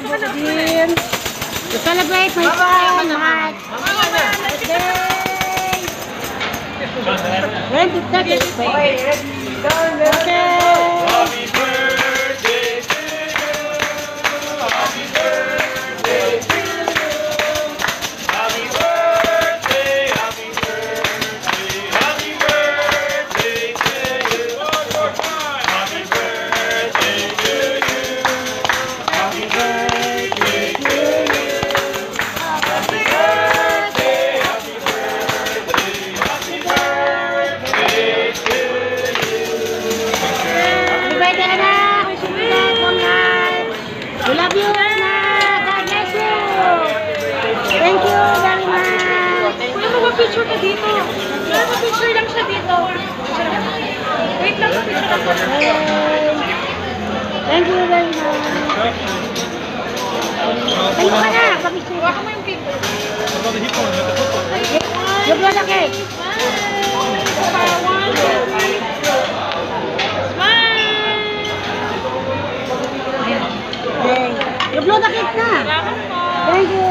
Din. To celebrate my son, Mark. Birthday. 23rd. Okay. We love you, Anak. God bless you. Thank you very much. Kuya, magpa-picture ka dito. Kuya, magpa-picture lang siya dito. Wait lang, magpa-picture lang. Thank you very much. Thank you, Anak. Pa-picture. Baka mo yung picture. Yung blow cake. Yung blow cake na. Thank you.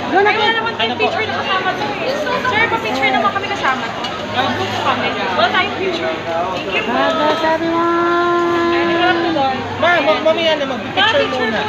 Blow Kaya cake. naman yung picture na kasama to eh. Sir, pa-picture naman kami kasama to. Kami. Wala tayong picture. Thank you po. God bless everyone. Ay, hindi ko lang to doon. Ma, mamaya na mag-picture muna.